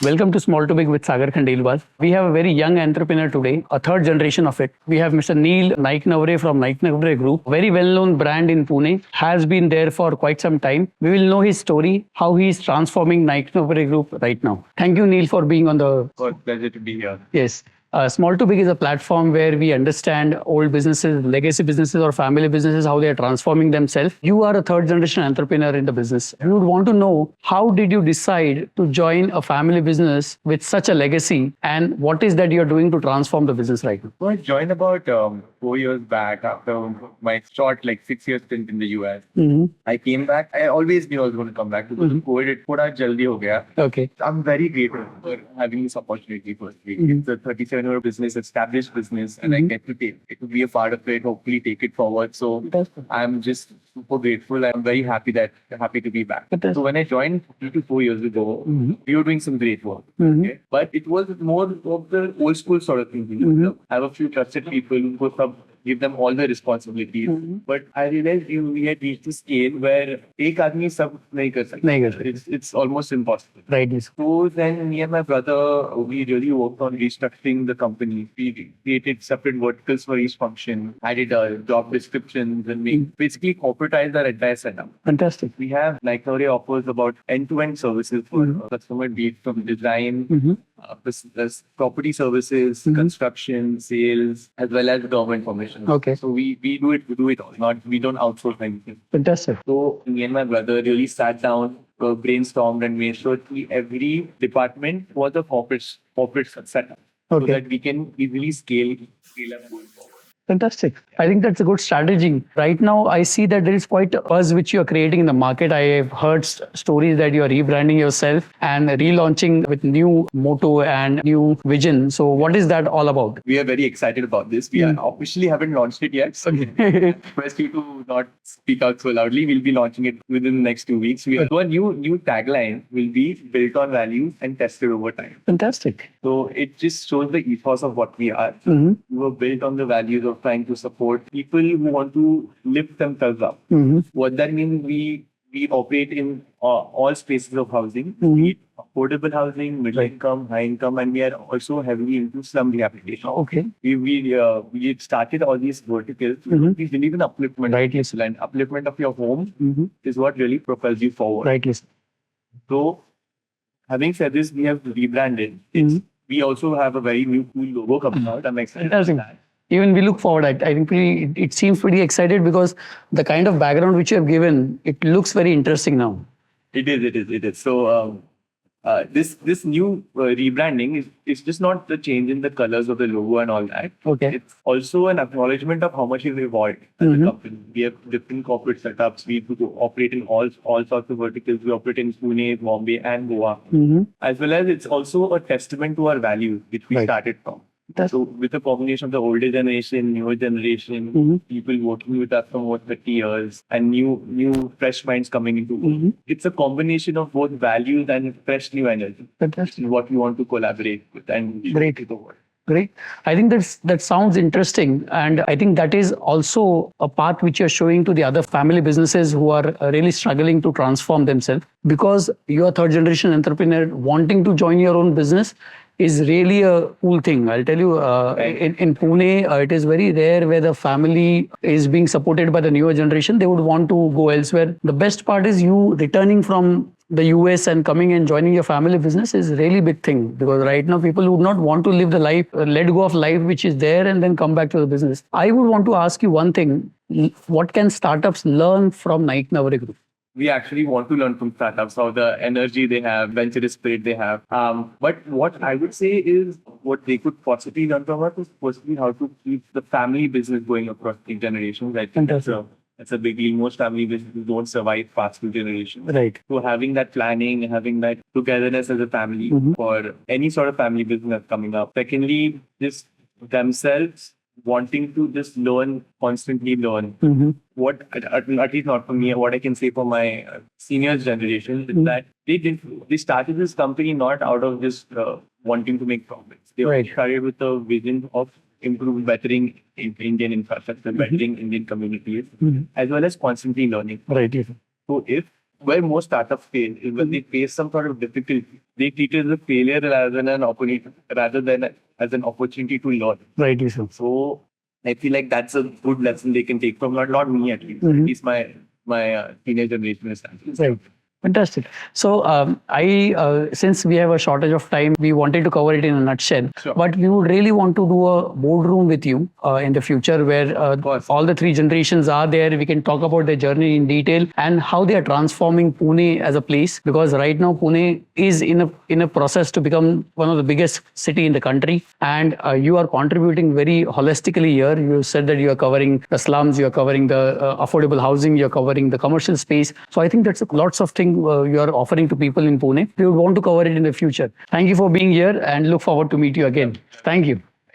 Welcome to Small to Big with Sagar Khandelwal. We have a very young entrepreneur today, a third generation of it. We have Mr. Neel Naiknavare from Naiknavare Group, very well-known brand in Pune, has been there for quite some time. We will know his story, how he is transforming Naiknavare Group right now. Thank you, Neel, for being on the... It's a pleasure to be here. Yes. Small to Big is a platform where we understand old businesses, legacy businesses or family businesses, how they are transforming themselves. You are a third generation entrepreneur in the business. We would want to know, how did you decide to join a family business with such a legacy, and what is that you're doing to transform the business right now? So I joined about 4 years back after my short 6 years stint in the US. I came back. I always knew I was going to come back because COVID it thoda jaldi ho gaya. Okay. I'm very grateful for having this opportunity firstly. It's a 37-year business, established business, and I get to be a part of it, hopefully take it forward. So I'm just super grateful. I'm very happy to be back. So when I joined 3 to 4 years ago, we were doing some great work. Okay? But it was more of the old school sort of thing. I have a few trusted people who give them all the responsibilities. But I realized we had reached a scale where एक आदमी सब नहीं कर सकता. It's almost impossible. Right. So then me and my brother, we really worked on restructuring the company. We created separate verticals for each function, added job descriptions, and we basically corporatized our entire setup. Fantastic. We have Naiknavare offers about end-to-end services for customer needs, from design, business, property services, construction, sales, as well as government permission. Okay. So we do it all. We don't outsource anything. Fantastic. So me and my brother really sat down, brainstormed, and made sure that every department was a corporate setup, so that we can easily scale up going forward. Fantastic. I think that's a good strategy. Right now, I see that there is quite a buzz which you are creating in the market. I have heard stories that you are rebranding yourself and relaunching with new motto and new vision. So what is that all about? We are very excited about this. We officially haven't launched it yet. So request you to not speak out so loudly. We'll be launching it within the next 2 weeks. So a new tagline will be built on values and tested over time. Fantastic. So it just shows the ethos of what we are. We were built on the values of trying to support people who want to lift themselves up. What that means, we operate in all spaces of housing, be it affordable housing, middle income, high income, and we are also heavily into slum rehabilitation. Okay. We started all these verticals. We believe in upliftment. Right. And upliftment of your home is what really propels you forward. Right. So, having said this, we have rebranded. We also have a very new cool logo coming out. I'm excited about that. Even we look forward. I think it seems pretty excited because the kind of background which you have given, it looks very interesting now. It is. So this new rebranding is just not the change in the colors of the logo and all that. Okay. It's also an acknowledgement of how much we've evolved as a company. We have different corporate setups. We operate in all sorts of verticals. We operate in Pune, Bombay, and Goa. As well as it's also a testament to our values, which we started from. So with a combination of the older generation, newer generation, people working with us for over 30 years, and new fresh minds coming into it's a combination of both values and fresh new energy. Fantastic. What we want to collaborate with and great to the world. Great. I think that sounds interesting, and I think that is also a path which you're showing to the other family businesses who are really struggling to transform themselves, because you're a third generation entrepreneur wanting to join your own business is really a cool thing. I'll tell you, in Pune, it is very rare where the family is being supported by the newer generation. They would want to go elsewhere. The best part is you returning from the US and coming and joining your family business is really big thing, because right now people would not want to live the life, let go of life which is there and then come back to the business. I would want to ask you one thing. What can startups learn from Naiknavare Group? We actually want to learn from startups, how the energy they have, venture spirit they have. But what I would say is what they could possibly learn from us is firstly how to keep the family business going across the generations. I think that's a big deal. Most family businesses don't survive past 2 generations. Right. So having that planning, having that togetherness as a family for any sort of family business that's coming up. Secondly, just themselves wanting to just constantly learn. What, at least not for me, what I can say for my seniors generation is that they started this company not out of just wanting to make profits. They started with a vision of bettering Indian infrastructure, bettering Indian communities, as well as constantly learning. Right. So if where most startups fail is when they face some sort of difficulty. They treat it as a failure rather than an opportunity, as an opportunity to learn. Right, Yusuf. So I feel like that's a good lesson they can take from not me at least. Mhm. At least my teenage generation is. Right. Fantastic. So, since we have a shortage of time, we wanted to cover it in a nutshell. Sure. But we would really want to do a boardroom with you in the future, where course. all the three generations are there. We can talk about their journey in detail and how they are transforming Pune as a place. Because right now, Pune is in a process to become one of the biggest city in the country, and you are contributing very holistically here. You said that you are covering the slums, you are covering the affordable housing, you are covering the commercial space. So I think that's lots of things you are offering to people in Pune. We would want to cover it in the future. Thank you for being here and look forward to meet you again. Thank you.